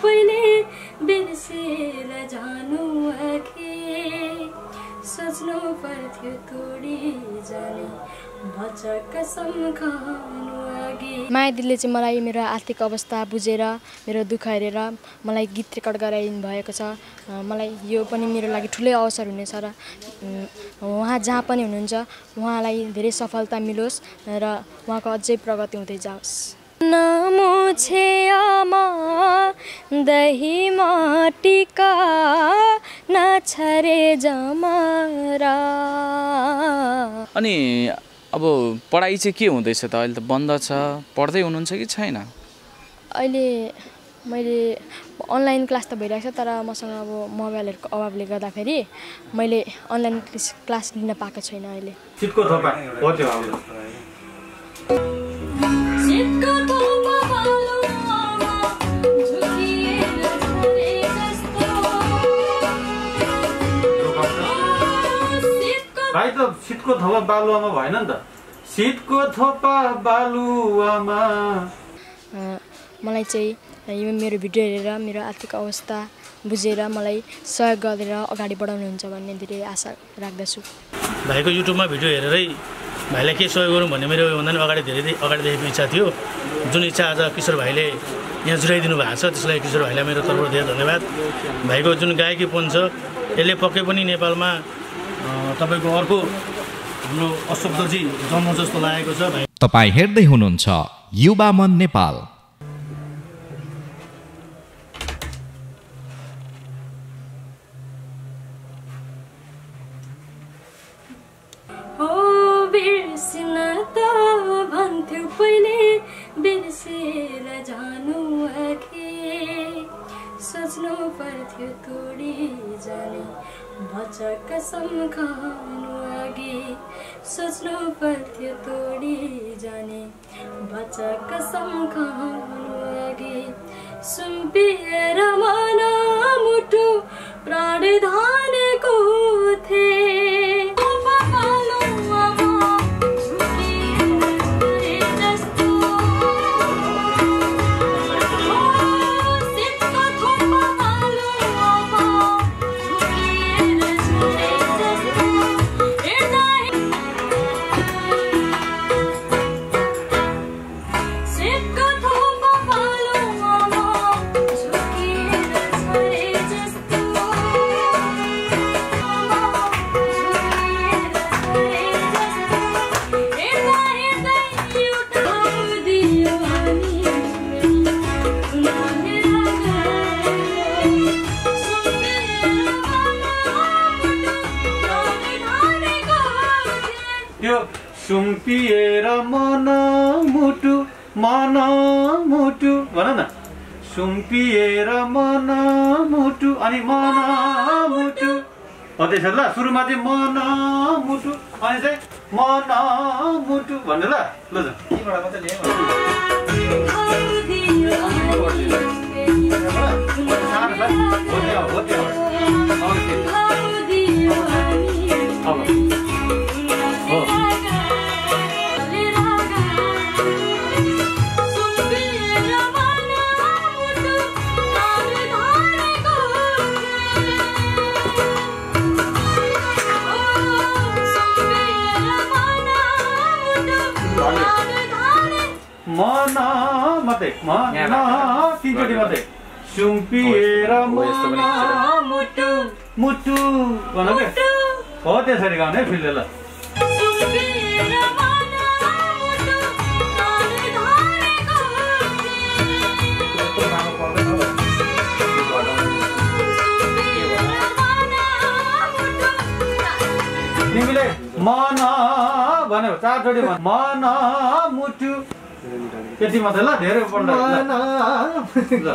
पहिले बिर्सेर जानु अघि सोच्नु पर्थ्यो तोडी जाने कसम खानु अघि। माया दिदीले चाहिँ मलाई मेरो आर्थिक अवस्था बुझेर मेरो दुःख हेरेर मलाई गीत रेकर्ड गराइदिनु भएको छ। मलाई यो पनि मेरो लागि ठुलै अवसर हुनेछ र उहाँ जहाँ पनि हुनुहुन्छ उहाँलाई धेरै सफलता मिलोस् र उहाँको अझै प्रगति हुँदै जाओस्। नमुछे आमा दही माटीका नछरे जमरा। अनि अब पढाइ चाहिँ के हुँदैछ त? अहिले त बन्द छ, पढ्दै हुनुहुन्छ कि छैन? अहिले मैले अनलाइन क्लास त भइरहेको छ, तर मसँग अब मोबाइलहरूको अभावले गर्दाखेरि मैले अनलाइन क्लास लिन पाएको छैन अहिले। सिटको थोपा हो त्यो आउनु। सिटको थोपा बालुवामा झुकिएर झरे जस्तो। भाइ त सिटको थोपा बालुवामा भएन नि त। सिटको थोपा बालुवामा। मलाई चाहिँ यो मेरो भिडियो हेरेर मेरो आर्थिक अवस्था बुझेर मलाई सहयोग गरेर अगाडि बढाउनुहुन्छ भन्ने धेरै आशा राख्दछु। भाइको युट्युबमा भिडियो हेरेरै भाइलाई के सहयोग गरौँ भन्ने मेरो भन्दा पनि अगाडिदेखिको इच्छा थियो। जुन इच्छा आज किशोर भाइले यहाँ जुटाइदिनु भएको छ त्यसलाई किशोर भाइलाई मेरो तर्फबाट धेरै धन्यवाद। भाइको जुन गायकीपन छ यसले पक्कै पनि नेपालमा तपाईँको अर्को हाम्रो अशोकजी जन्म जस्तो लागेको छ। भाइ तपाईँ हेर्दै हुनुहुन्छ युवा मन नेपाल। बिर्सेर जानु अघि सोच्नु पर्थ्यो तोडी जाने कसम खानु अघि सोच्नु पर्थ्यो तोडी जाने कसम खानु अघि सुम्पिएर मन मुटु प्राण धानेको थिए। सुम्पिएर मन मुटु भन न। सुम्पिएर मन मुटु अनि मन मुटु हो त्यसो ल। सुरुमा चाहिँ मन मुटु अनि चाहिँ मन मुटु भन्नु ल। ल मन मात्रै मन तीनचोटि मात्रै। सुम्पिएर मन मुटु मुटु भन के हो त्यसरी गाउने फिल्डले ल। तिमीले मन भन्यो चारचोटि मन मुटु त्यति मात्रै ल। धेरै पढ्नु ल।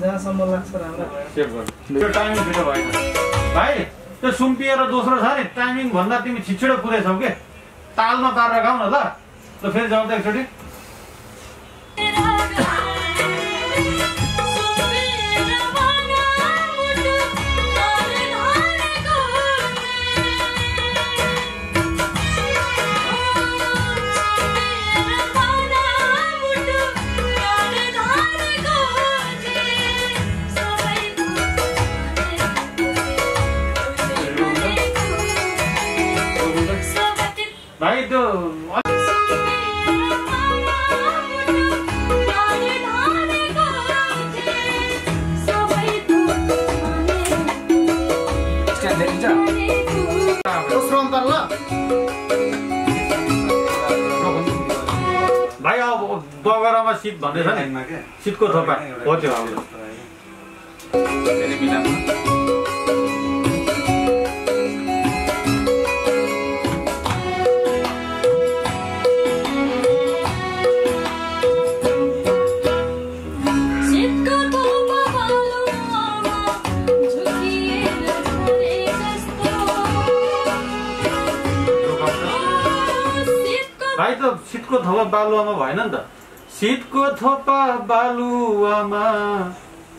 जहाँसम्म लाग्छ राम्रो त्यो टाइमिङ छिटो भएन भाइ। त्यो सुम्पिएर दोस्रो छ नि टाइमिङ भन्दा तिमी छिटो पुगेछौ के। तालमा तारेर गाउँ न ल। फेरि जाउँ त एकचोटि। शीत भन्दैछ नि शीतको थोपा हो त्यो आउनु भाइ त शीतको थोपा बालुवामा भएन नि त शीतको थोपा बालुवामा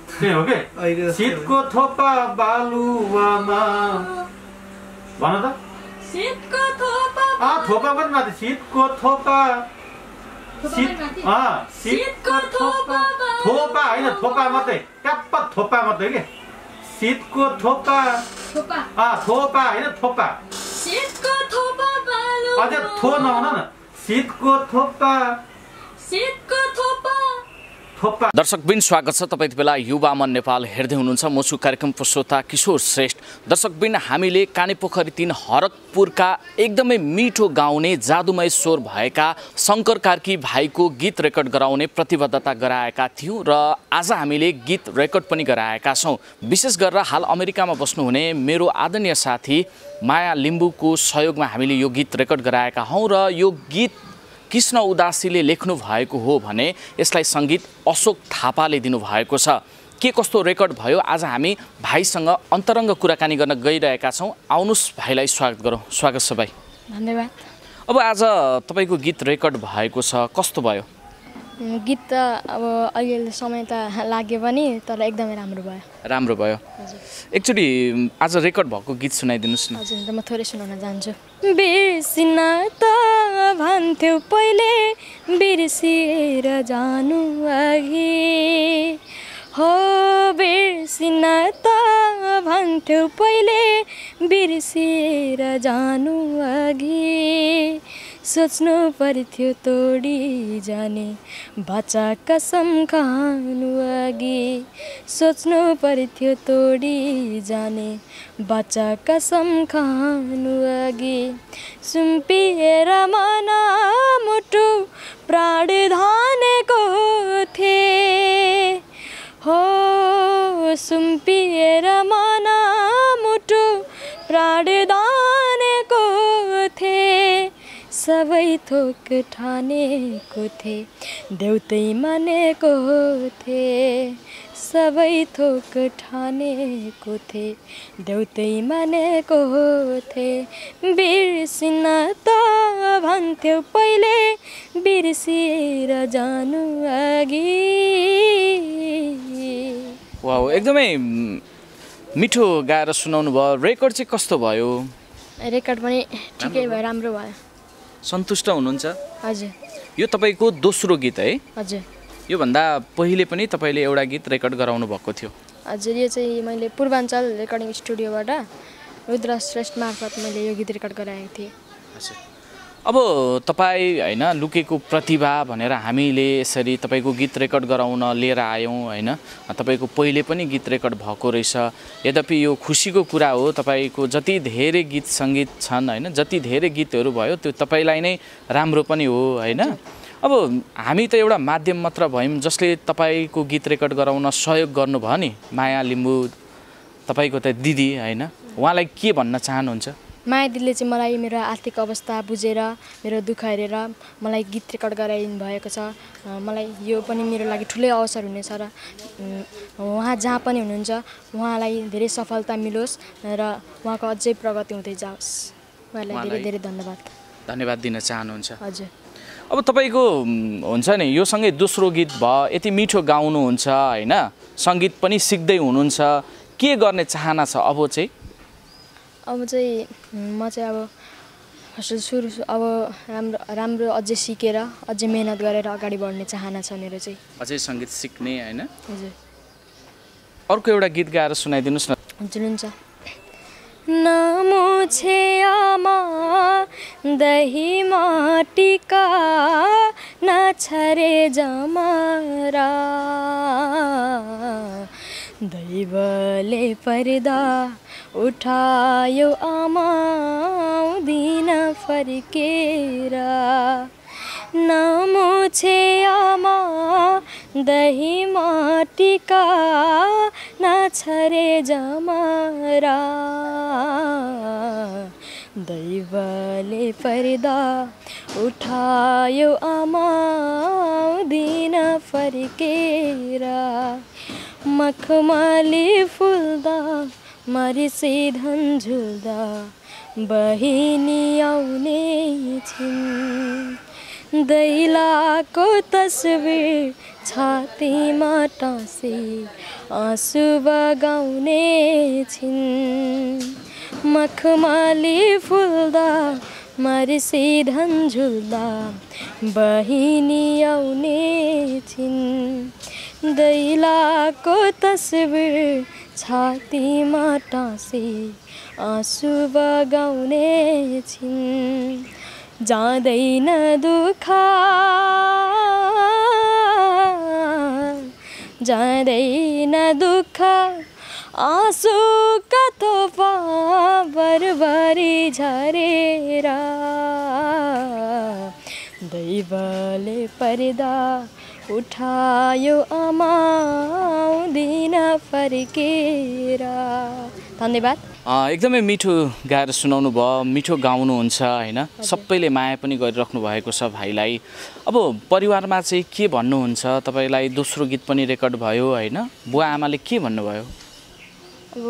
त्यही हो के शीतको थोपा बालुवामा भन त शीतको थोपा थोपा पनि माथि शीतको थोपा शीतको थोपा थोपा होइन थोपा मात्रै ट्याप्प थोपा मात्रै के शीतको थोपा थोपा होइन थोपा शीतको थोपा अझै थो नहुन न शीतको थोपा थोपा दर्शकबिन स्वागत छ तपाईँ बेला युवा मन नेपाल हेर्दै हुनुहुन्छ म छु कार्यक्रम प्रस्तोता किशोर श्रेष्ठ दर्शकबिन हामीले कानेपोखरी 3 हरकपुरका एकदमै मिठो गाउने जादुमय स्वर भएका शङ्कर कार्की भाइको गीत रेकर्ड गराउने प्रतिबद्धता गराएका थियौँ र आज हामीले गीत रेकर्ड पनि गराएका छौँ विशेष गरेर हाल अमेरिकामा बस्नुहुने मेरो आदरणीय साथी माया लिम्बुको सहयोगमा हामीले यो गीत रेकर्ड गराएका हौँ र यो गीत कृष्ण उदासीले लेख्नु भएको हो भने यसलाई सङ्गीत अशोक थापाले दिनुभएको छ के कस्तो रेकर्ड भयो आज हामी भाइसँग अन्तरङ्ग कुराकानी गर्न गइरहेका छौँ आउनुस् भाइलाई स्वागत गरौँ स्वागत छ भाइ धन्यवाद अब आज तपाईँको गीत रेकर्ड भएको छ कस्तो भयो गीत त अब अहिले समय त लाग्यो पनि तर एकदमै राम्रो भयो एकचोटि आज रेकर्ड भएको गीत सुनाइदिनुहोस् न हजुर म थोरै सुनाउन जान्छु बिर्सिन त भन्थ्यौ पहिले बिर्सिएर जानु अघि हो बिर्सिन त भन्थ्यौ पहिले बिर्सिएर जानु अघि सोच्नु पर्थ्यो तोडी जाने बाचा कसम खानु अघि सोच्नु पर्थ्यो तोडी जाने बाचा कसम खानु अघि सुम्पिएर मन मुटु प्राण धानेको थिए हो सुम्पिएर मन मुटु प्राण धानेको थिए सबै थोक ठानेको थिए देउतै मानेको थिए सबै थोक ठानेको थिए देउतै मानेको थिए बिर्सिन त भन्थ्यौ पहिले बिर्सिएर जानु अघि वाउ एकदमै मिठो गाएर सुनाउनु भयो रेकर्ड चाहिँ कस्तो भयो रेकर्ड पनि ठिकै भयो राम्रो भयो सन्तुष्ट हुनुहुन्छ हजुर यो तपाईँको दोस्रो गीत है हजुर योभन्दा पहिले पनि तपाईँले एउटा गीत रेकर्ड गराउनु भएको थियो हजुर यो चाहिँ मैले पूर्वाञ्चल रेकर्डिङ स्टुडियोबाट रुद्र श्रेष्ठ मार्फत मैले यो गीत रेकर्ड गराएको थिएँ हजुर अब तपाईँ होइन लुकेको प्रतिभा भनेर हामीले यसरी तपाईँको गीत रेकर्ड गराउन लिएर आयौँ होइन तपाईँको पहिले पनि गीत रेकर्ड भएको रहेछ यद्यपि यो खुसीको कुरा हो तपाईँको जति धेरै गीत सङ्गीत छन् होइन जति धेरै गीतहरू भयो त्यो तपाईँलाई नै राम्रो पनि हो होइन अब हामी त एउटा माध्यम मात्र भयौँ जसले तपाईँको गीत रेकर्ड गराउन सहयोग गर्नुभयो नि माया लिम्बू तपाईँको त दिदी होइन उहाँलाई के भन्न चाहनुहुन्छ माया दिदीले चाहिँ मलाई मेरो आर्थिक अवस्था बुझेर मेरो दुःख हेरेर मलाई गीत रेकर्ड गराइदिनु भएको छ मलाई यो पनि मेरो लागि ठुलै अवसर हुनेछ र उहाँ जहाँ पनि हुनुहुन्छ उहाँलाई धेरै सफलता मिलोस् र उहाँको अझै प्रगति हुँदै जाओस् उहाँलाई धेरै धेरै धन्यवाद दिन चाहनुहुन्छ हजुर अब तपाईँको हुन्छ नि यो सँगै दोस्रो गीत भयो यति मिठो गाउनुहुन्छ होइन सङ्गीत पनि सिक्दै हुनुहुन्छ के गर्ने चाहना छ अब चाहिँ म चाहिँ अब सुरु अब राम्रो अझै सिकेर अझै मेहनत गरेर अगाडि बढ्ने चाहना छ मेरो चाहिँ अझै सङ्गीत सिक्ने होइन हजुर अर्को एउटा गीत गाएर सुनाइदिनुहोस् न हजुर हुन्छ नमुछे आमा दही माटिका नछरे जमरा दैवले पर्दा उठायो आमा दिन फर्केर नमुछे आमा दही माटीका नछरे जमरा दैवले पर्दा उठायो आमा दिन फर्केर मखमली फुल्दा मरिसी धन झुल्दा बहिनी आउने छिन् दैलाको तस्बिर छातीमा टाँसी आँसु बगाउने छिन् मखमली फुल्दा मरिसी धन झुल्दा बहिनी आउने छिन् दैलाको तस्बिर छातीमा टाँसी आँसु बगाउने छिन् जाँदैन दुःख जाँदैन दुःख आँसु कथोपा बरबरी झरेर दैवले पर्दा उठायो आमा दिन फर्केर। धन्यवाद। एकदमै मिठो गाएर सुनाउनु भयो, मिठो गाउनुहुन्छ होइन, सबैले माया पनि गरिराख्नु भएको छ भाइलाई। अब परिवारमा चाहिँ के भन्नुहुन्छ? तपाईँलाई दोस्रो गीत पनि रेकर्ड भयो होइन, बुवा आमाले के भन्नुभयो? अब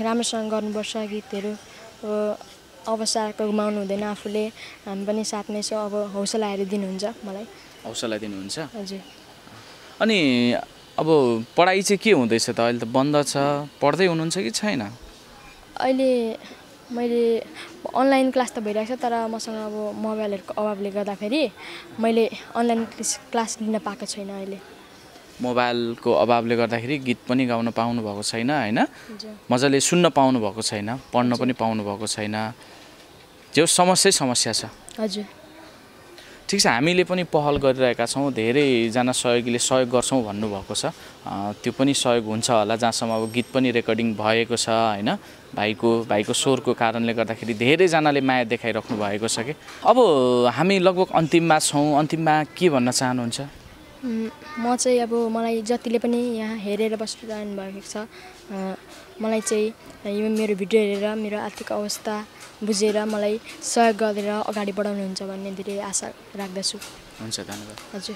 राम्रोसँग गर्नुपर्छ गीतहरू, अब अवसरको गुमाउनु हुँदैन आफूले, हामी पनि साथमै छौँ। अब हौसलाहरू दिनुहुन्छ मलाई। हौसला दिनुहुन्छ? हजुर। अनि अब पढाइ चाहिँ के हुँदैछ त? अहिले त बन्द छ, पढ्दै हुनुहुन्छ कि छैन? अहिले मैले अनलाइन क्लास त भइरहेको छ, तर मसँग अब मोबाइलहरूको अभावले गर्दाखेरि मैले अनलाइन क्लास लिन पाएको छैन। अहिले मोबाइलको अभावले गर्दाखेरि गीत पनि गाउन पाउनु भएको छैन होइन, मजाले सुन्न पाउनु भएको छैन, पढ्न पनि पाउनु भएको छैन, जो समस्या छ। हजुर ठिक छ, हामीले पनि पहल गरिरहेका छौँ, धेरैजना सहयोगीले सहयोग गर्छौँ भन्नुभएको छ, त्यो पनि सहयोग हुन्छ होला। जहाँसम्म अब गीत पनि रेकर्डिङ भएको छ होइन, भाइको स्वरको कारणले गर्दाखेरि धेरैजनाले माया देखाइराख्नु भएको छ कि। अब हामी लगभग अन्तिममा छौँ, अन्तिममा के भन्न चाहनुहुन्छ? म चाहिँ अब मलाई जतिले पनि यहाँ हेरेर बसिरहनु भएको छ, मलाई चाहिँ यो मेरो भिडियो हेरेर मेरो आर्थिक अवस्था बुझेर मलाई सहयोग गरेर अगाडि बढाउनुहुन्छ भन्ने धेरै आशा राख्दछु। हुन्छ, धन्यवाद। हजुर।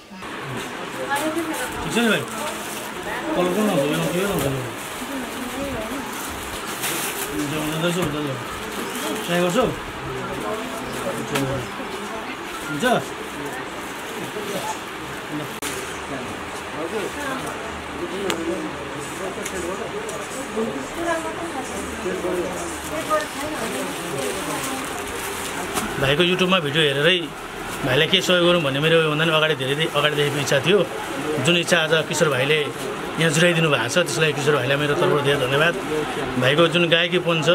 भाइको युट्युबमा भिडियो हेरेरै भाइलाई के सहयोग गरौँ भन्ने मेरो भन्दा पनि अगाडिदेखिको इच्छा थियो। जुन इच्छा आज किशोर भाइले यहाँ जुटाइदिनु भएको छ, त्यसलाई किशोर भाइलाई मेरो तर्फबाट धेरै धन्यवाद। भाइको जुन गायकीपन छ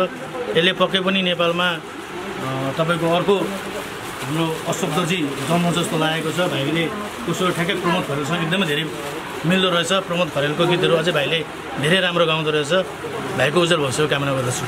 यसले पक्कै पनि नेपालमा तपाईँको अर्को हाम्रो अशोकजी जन्म जस्तो लागेको छ। भाइले उसो ठ्याक्कै प्रमोद खरेलसँग एकदमै धेरै मिल्दो रहेछ। प्रमोद खरेलको गीतहरू अझै भाइले धेरै राम्रो गाउँदो रहेछ। भाइको उज्जवल भविष्यको कामना गर्दछु।